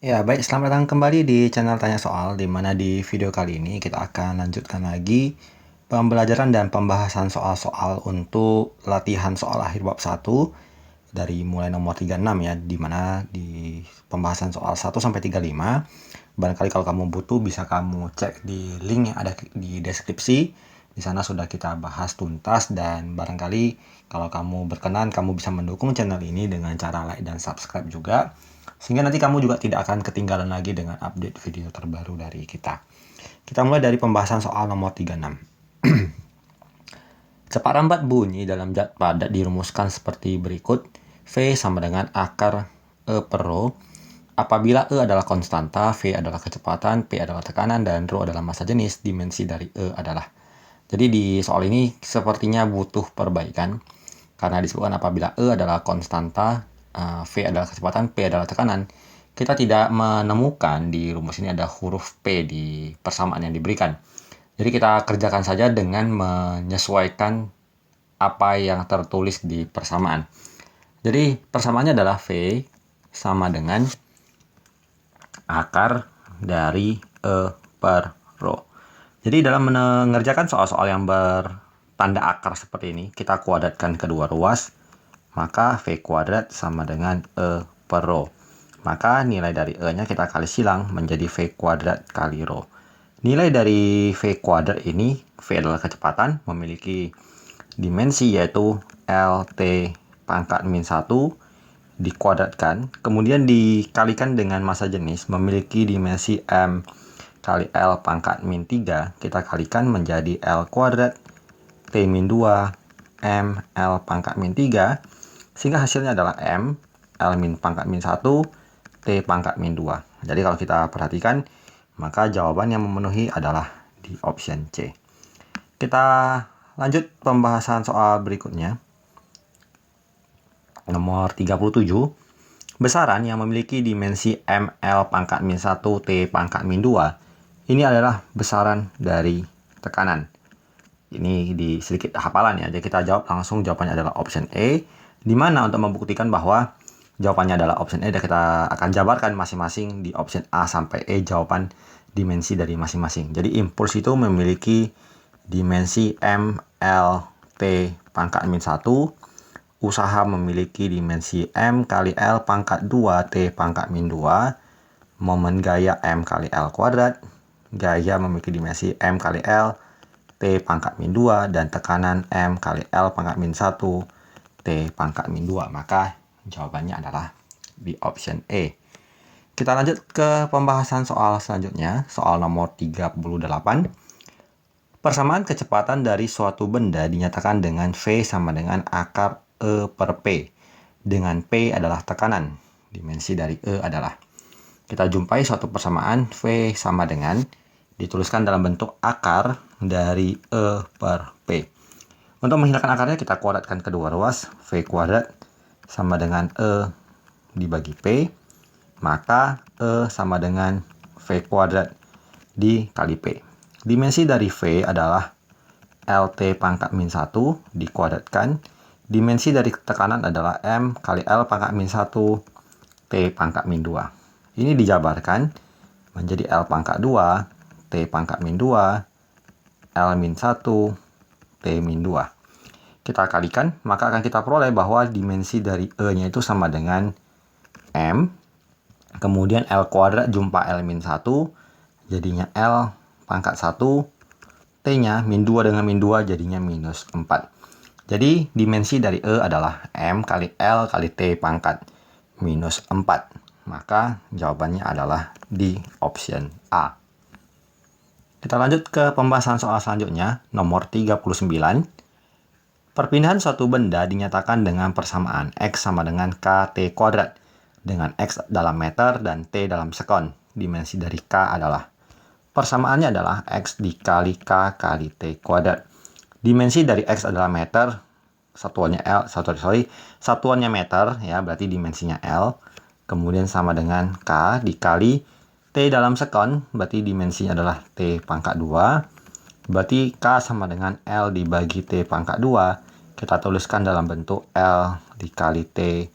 Ya, baik, selamat datang kembali di channel Tanya Soal, di mana di video kali ini kita akan lanjutkan lagi pembelajaran dan pembahasan soal-soal untuk latihan soal akhir bab 1 dari mulai nomor 36 ya, di mana di pembahasan soal 1 sampai 35. Barangkali kalau kamu butuh bisa kamu cek di link yang ada di deskripsi. Di sana sudah kita bahas tuntas dan barangkali kalau kamu berkenan kamu bisa mendukung channel ini dengan cara like dan subscribe juga. Sehingga nanti kamu juga tidak akan ketinggalan lagi dengan update video terbaru dari kita. Kita mulai dari pembahasan soal nomor 36. Cepat lambat bunyi dalam zat padat dirumuskan seperti berikut. V sama dengan akar E per rho. Apabila E adalah konstanta, V adalah kecepatan, P adalah tekanan, dan rho adalah massa jenis, dimensi dari E adalah. Jadi di soal ini sepertinya butuh perbaikan. Karena disebutkan apabila E adalah konstanta, V adalah kecepatan, P adalah tekanan. Kita tidak menemukan di rumus ini ada huruf P di persamaan yang diberikan. Jadi kita kerjakan saja dengan menyesuaikan apa yang tertulis di persamaan. Jadi persamaannya adalah V sama dengan akar dari E per rho. Jadi dalam mengerjakan soal-soal yang bertanda akar seperti ini, kita kuadratkan kedua ruas, maka V kuadrat sama dengan E per rho. Maka nilai dari E-nya kita kali silang menjadi V kuadrat kali rho. Nilai dari V kuadrat ini, V adalah kecepatan, memiliki dimensi yaitu LT pangkat min 1 dikuadratkan, kemudian dikalikan dengan massa jenis, memiliki dimensi M kali L pangkat min 3, kita kalikan menjadi L kuadrat T min 2 M L pangkat min 3, sehingga hasilnya adalah M L min pangkat min 1 T pangkat min 2. Jadi kalau kita perhatikan, maka jawaban yang memenuhi adalah di option C. Kita lanjut pembahasan soal berikutnya. Nomor 37. Besaran yang memiliki dimensi ML pangkat min 1 T pangkat min 2. Ini adalah besaran dari tekanan. Ini di sedikit hafalan ya. Jadi kita jawab langsung, jawabannya adalah option E. Di mana untuk membuktikan bahwa jawabannya adalah option E, dan kita akan jabarkan masing-masing di option A sampai E jawaban dimensi dari masing-masing. Jadi impuls itu memiliki dimensi M, L, T pangkat min 1. Usaha memiliki dimensi M kali L pangkat 2 T pangkat min 2. Momen gaya M kali L kuadrat. Gaya memiliki dimensi M kali L T pangkat min 2. Dan tekanan M kali L pangkat min 1 T pangkat min 2. Maka jawabannya adalah di option E. Kita lanjut ke pembahasan soal selanjutnya. Soal nomor 38. Persamaan kecepatan dari suatu benda dinyatakan dengan V sama dengan akar E per P. Dengan P adalah tekanan. Dimensi dari E adalah. Kita jumpai suatu persamaan V sama dengan, dituliskan dalam bentuk akar dari E per P. Untuk menghilangkan akarnya kita kuadratkan kedua ruas. V kuadrat sama dengan E dibagi P. Maka E sama dengan V kuadrat dikali P. Dimensi dari V adalah LT pangkat min 1 dikuadratkan. Dimensi dari tekanan adalah M kali L pangkat min 1 T pangkat min 2. Ini dijabarkan menjadi L pangkat 2 T pangkat min 2 L min 1 T min 2. Kita kalikan, maka akan kita peroleh bahwa dimensi dari E-nya itu sama dengan M. Kemudian L kuadrat jumpa L min 1. Jadinya L pangkat 1. T-nya min 2 dengan min 2 jadinya minus 4. Jadi dimensi dari E adalah M kali L kali T pangkat minus 4. Maka jawabannya adalah di option A. Kita lanjut ke pembahasan soal selanjutnya, nomor 39. Perpindahan suatu benda dinyatakan dengan persamaan X sama dengan KT kuadrat, dengan X dalam meter dan T dalam sekon. Dimensi dari K adalah. Persamaannya adalah X dikali K kali T kuadrat. Dimensi dari X adalah meter, satuannya meter ya, berarti dimensinya L. Kemudian sama dengan K dikali T dalam sekon, berarti dimensinya adalah T pangkat 2. Berarti K sama dengan L dibagi T pangkat 2. Kita tuliskan dalam bentuk L dikali T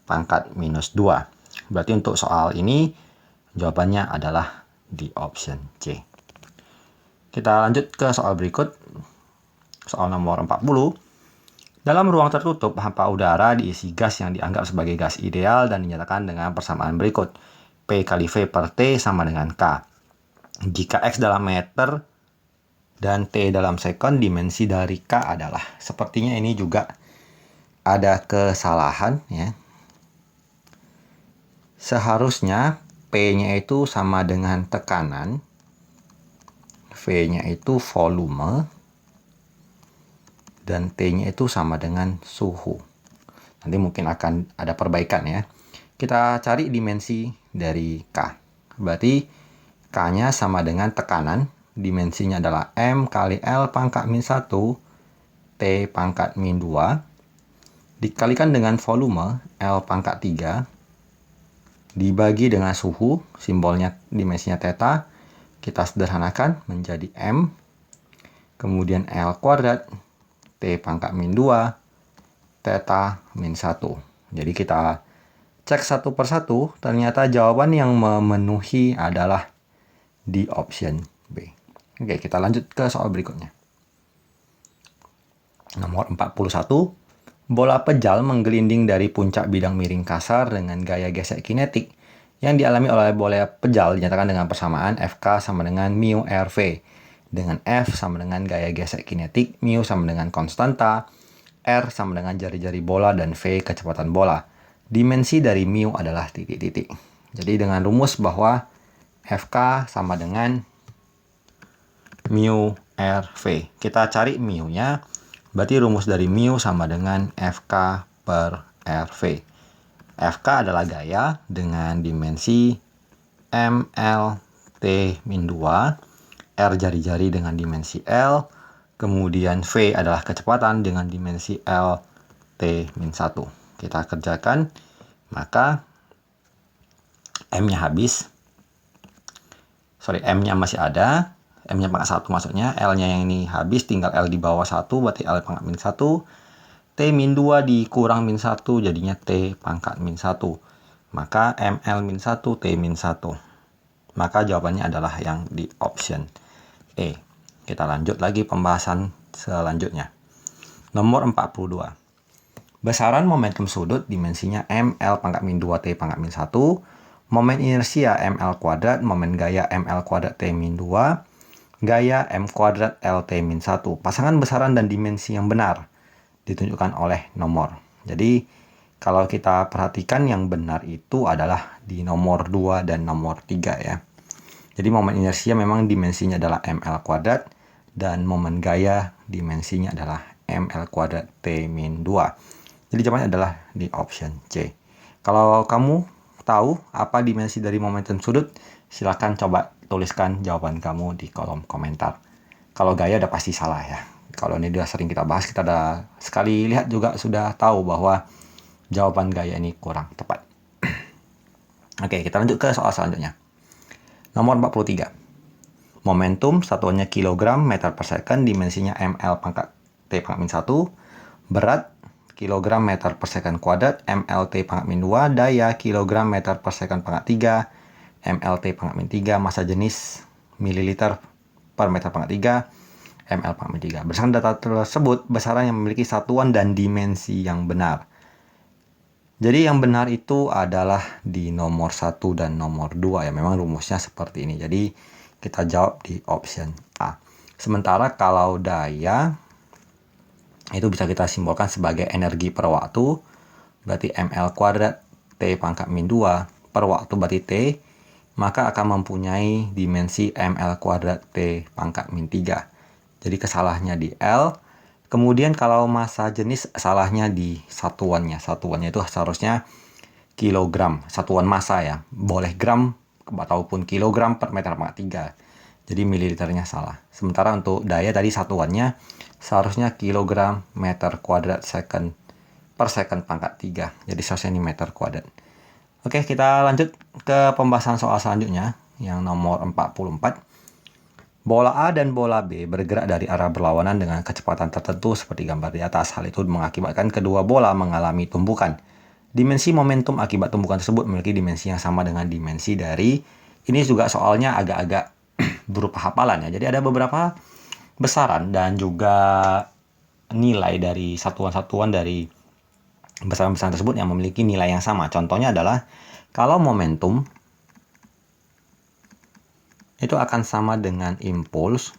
pangkat minus 2. Berarti untuk soal ini Jawabannya adalah di option C. Kita lanjut ke soal berikut. Soal nomor 40. Dalam ruang tertutup, hampa udara diisi gas yang dianggap sebagai gas ideal dan dinyatakan dengan persamaan berikut. P kali V per T sama dengan K. Jika X dalam meter dan T dalam sekon, dimensi dari K adalah. Sepertinya ini juga ada kesalahan ya. Seharusnya P-nya itu sama dengan tekanan, V-nya itu volume, dan T-nya itu sama dengan suhu. Nanti mungkin akan ada perbaikan ya. Kita cari dimensi dari K. Berarti K-nya sama dengan tekanan. Dimensinya adalah M kali L pangkat min 1 T pangkat min 2 dikalikan dengan volume L pangkat 3 dibagi dengan suhu, simbolnya dimensinya theta, kita sederhanakan menjadi M, kemudian L kuadrat, T pangkat min 2, theta min 1. Jadi kita cek satu persatu, ternyata jawaban yang memenuhi adalah di option B. Oke, kita lanjut ke soal berikutnya. Nomor 41. Bola pejal menggelinding dari puncak bidang miring kasar dengan gaya gesek kinetik yang dialami oleh bola pejal dinyatakan dengan persamaan Fk sama dengan mu Rv. Dengan F sama dengan gaya gesek kinetik, mu sama dengan konstanta, R sama dengan jari-jari bola, dan V kecepatan bola. Dimensi dari mu adalah titik-titik. Jadi dengan rumus bahwa Fk sama dengan mu Rv. Kita cari mu-nya. Berarti rumus dari mu sama dengan Fk per Rv. Fk adalah gaya dengan dimensi ml T min 2, R jari-jari dengan dimensi L, kemudian V adalah kecepatan dengan dimensi L T min 1. Kita kerjakan, maka M-nya habis. M-nya masih ada. M-nya pangkat 1 maksudnya, L-nya yang ini habis, tinggal L di bawah 1, berarti L pangkat min 1. T min 2 dikurang min 1, jadinya T pangkat min 1. Maka ML min 1, T min 1. Maka jawabannya adalah yang di option E. Kita lanjut lagi pembahasan selanjutnya. Nomor 42. Besaran momentum sudut dimensinya ML pangkat min 2, T pangkat min 1. Momen inersia ML kuadrat, momen gaya ML kuadrat T min 2. Gaya M kuadrat LT min 1. Pasangan besaran dan dimensi yang benar ditunjukkan oleh nomor. Jadi kalau kita perhatikan yang benar itu adalah di nomor 2 dan nomor 3 ya. Jadi momen inersia memang dimensinya adalah ML kuadrat dan momen gaya dimensinya adalah ML kuadrat T min 2. Jadi jawabannya adalah di option C. Kalau kamu tahu apa dimensi dari momentum sudut, silakan coba tuliskan jawaban kamu di kolom komentar. Kalau gaya udah pasti salah ya. Kalau ini udah sering kita bahas, kita udah sekali lihat juga sudah tahu bahwa jawaban gaya ini kurang tepat. Oke, kita lanjut ke soal selanjutnya. Nomor 43. Momentum satuannya kilogram meter per second, dimensinya ml pangkat T pangkat min 1. Berat kilogram meter per second kuadrat, mlt pangkat min 2. Daya kilogram meter per second pangkat 3. MLT pangkat min 3, massa jenis mililiter per meter pangkat 3, ML pangkat min 3. Berdasarkan data tersebut, besaran yang memiliki satuan dan dimensi yang benar. Jadi yang benar itu adalah di nomor 1 dan nomor 2 ya. Memang rumusnya seperti ini. Jadi kita jawab di option A. Sementara kalau daya itu bisa kita simbolkan sebagai energi per waktu. Berarti ML kuadrat T pangkat min 2 per waktu berarti T. Maka akan mempunyai dimensi ML kuadrat T pangkat min 3. Jadi kesalahannya di L. Kemudian kalau massa jenis salahnya di satuannya. Satuannya itu seharusnya kilogram. Satuan massa ya. Boleh gram ataupun kilogram per meter pangkat 3. Jadi mililiternya salah. Sementara untuk daya tadi satuannya seharusnya kilogram meter kuadrat second per second pangkat 3. Jadi seharusnya ini meter kuadrat. Oke, kita lanjut ke pembahasan soal selanjutnya, yang nomor 44. Bola A dan bola B bergerak dari arah berlawanan dengan kecepatan tertentu seperti gambar di atas. Hal itu mengakibatkan kedua bola mengalami tumbukan. Dimensi momentum akibat tumbukan tersebut memiliki dimensi yang sama dengan dimensi dari Ini juga soalnya agak-agak berupa hafalan ya. Jadi ada beberapa besaran dan juga nilai dari satuan-satuan dari besaran-besaran tersebut yang memiliki nilai yang sama. Contohnya adalah kalau momentum itu akan sama dengan impuls.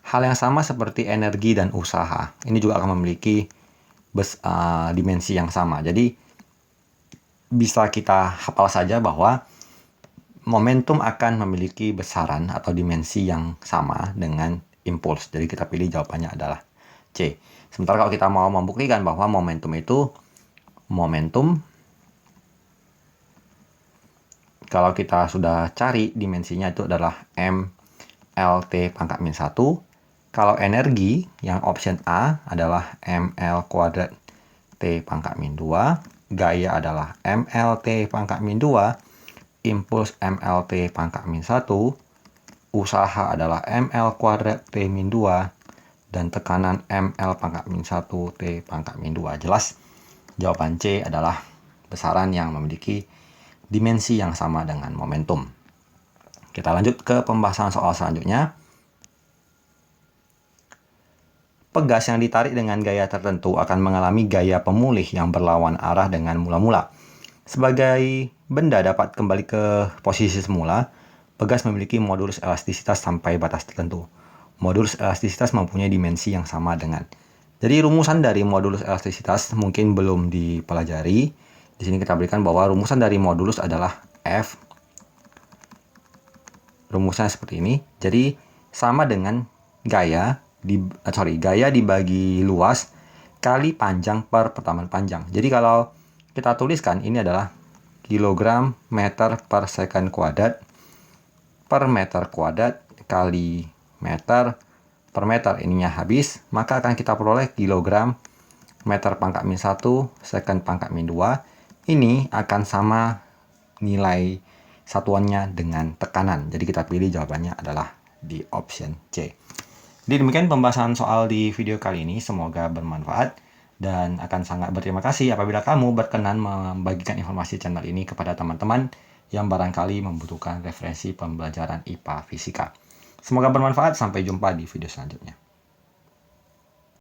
Hal yang sama seperti energi dan usaha. Ini juga akan memiliki dimensi yang sama. Jadi bisa kita hafal saja bahwa momentum akan memiliki besaran atau dimensi yang sama dengan impuls. Jadi kita pilih jawabannya adalah C. Sementara kalau kita mau membuktikan bahwa momentum kalau kita sudah cari dimensinya itu adalah MLT pangkat min 1. Kalau energi yang option A adalah ML kuadrat T pangkat min 2. Gaya adalah MLT pangkat min 2. Impuls MLT pangkat min 1. Usaha adalah ML kuadrat T min 2. Dan tekanan ML pangkat min 1 T pangkat min 2. Jelas jawaban C adalah besaran yang memiliki dimensi yang sama dengan momentum. Kita lanjut ke pembahasan soal selanjutnya. Pegas yang ditarik dengan gaya tertentu akan mengalami gaya pemulih yang berlawan arah dengan mula-mula. Sebagai benda dapat kembali ke posisi semula, pegas memiliki modulus elastisitas sampai batas tertentu. Modulus elastisitas mempunyai dimensi yang sama dengan. Jadi rumusan dari modulus elastisitas mungkin belum dipelajari. Di sini kita berikan bahwa rumusan dari modulus adalah F. Rumusnya seperti ini. Jadi sama dengan gaya dibagi luas kali panjang per pertambahan panjang. Jadi kalau kita tuliskan ini adalah kilogram meter per second kuadrat per meter kuadrat kali meter per meter, ininya habis, maka akan kita peroleh kilogram meter pangkat min 1 second pangkat min 2. Ini akan sama nilai satuannya dengan tekanan. Jadi kita pilih jawabannya adalah di option C. Jadi demikian pembahasan soal di video kali ini. Semoga bermanfaat dan akan sangat berterima kasih apabila kamu berkenan membagikan informasi channel ini kepada teman-teman yang barangkali membutuhkan referensi pembelajaran IPA Fisika. Semoga bermanfaat. Sampai jumpa di video selanjutnya.